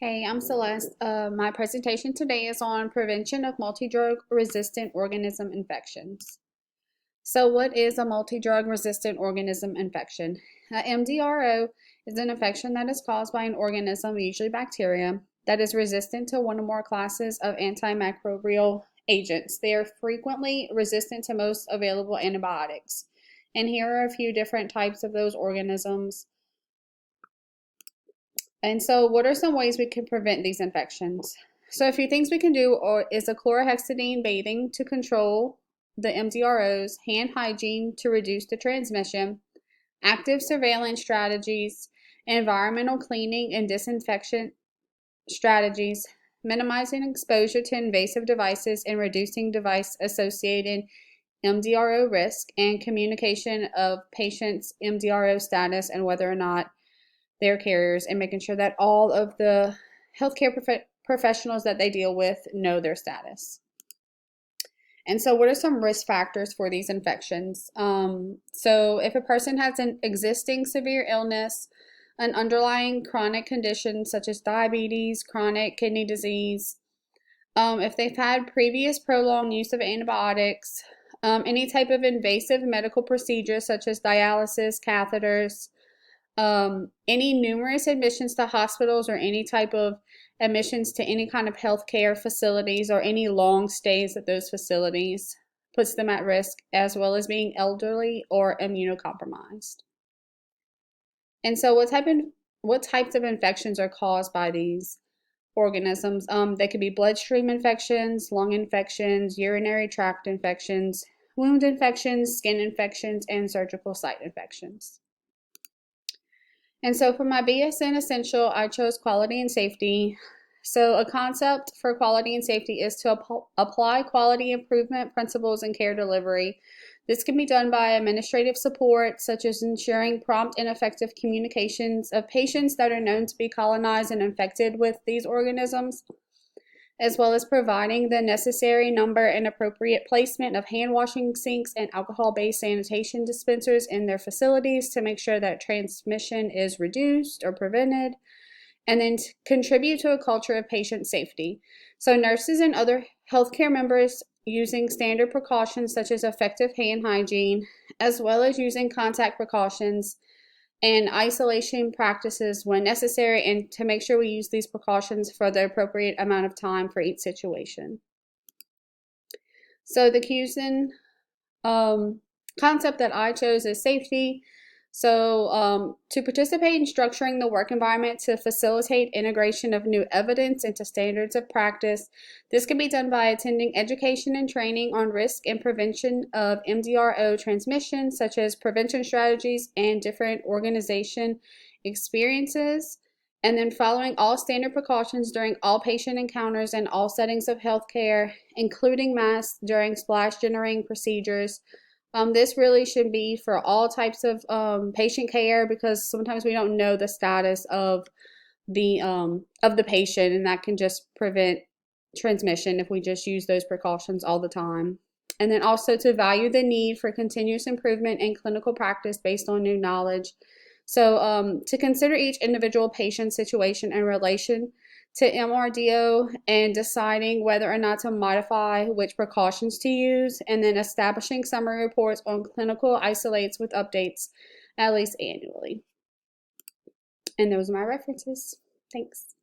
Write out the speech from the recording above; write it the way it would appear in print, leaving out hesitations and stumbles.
Hey, I'm Celeste. My presentation today is on prevention of multi-drug resistant organism infections. So what is a multi-drug resistant organism infection? MDRO is an infection that is caused by an organism, usually bacteria, that is resistant to one or more classes of antimicrobial agents. They are frequently resistant to most available antibiotics. And here are a few different types of those organisms. And so what are some ways we can prevent these infections? So a few things we can do is a chlorhexidine bathing to control the MDROs, hand hygiene to reduce the transmission, active surveillance strategies, environmental cleaning and disinfection strategies, minimizing exposure to invasive devices and reducing device-associated MDRO risk, and communication of patients' MDRO status and whether or not they're carriers, and making sure that all of the healthcare professionals that they deal with know their status. And so what are some risk factors for these infections? So if a person has an existing severe illness, an underlying chronic condition such as diabetes, chronic kidney disease, if they've had previous prolonged use of antibiotics, any type of invasive medical procedure such as dialysis, catheters, any numerous admissions to hospitals or any type of admissions to any kind of healthcare facilities or any long stays at those facilities puts them at risk, as well as being elderly or immunocompromised. And so what types of infections are caused by these organisms? They could be bloodstream infections, lung infections, urinary tract infections, wound infections, skin infections, and surgical site infections. And so for my BSN Essential, I chose quality and safety. So a concept for quality and safety is to apply quality improvement principles in care delivery. This can be done by administrative support, such as ensuring prompt and effective communications of patients that are known to be colonized and infected with these organisms, as well as providing the necessary number and appropriate placement of hand washing sinks and alcohol-based sanitation dispensers in their facilities to make sure that transmission is reduced or prevented, and then contribute to a culture of patient safety. So nurses and other healthcare members using standard precautions such as effective hand hygiene, as well as using contact precautions and isolation practices when necessary, and to make sure we use these precautions for the appropriate amount of time for each situation. So the CUSIN concept that I chose is safety. So to participate in structuring the work environment to facilitate integration of new evidence into standards of practice, this can be done by attending education and training on risk and prevention of MDRO transmission, such as prevention strategies and different organization experiences, and then following all standard precautions during all patient encounters and all settings of healthcare, including masks during splash generating procedures. This really should be for all types of patient care, because sometimes we don't know the status of the patient, and that can just prevent transmission if we just use those precautions all the time. And then also to value the need for continuous improvement in clinical practice based on new knowledge. So to consider each individual patient situation in relation to MRDO and deciding whether or not to modify which precautions to use, and then establishing summary reports on clinical isolates with updates at least annually. And those are my references. Thanks.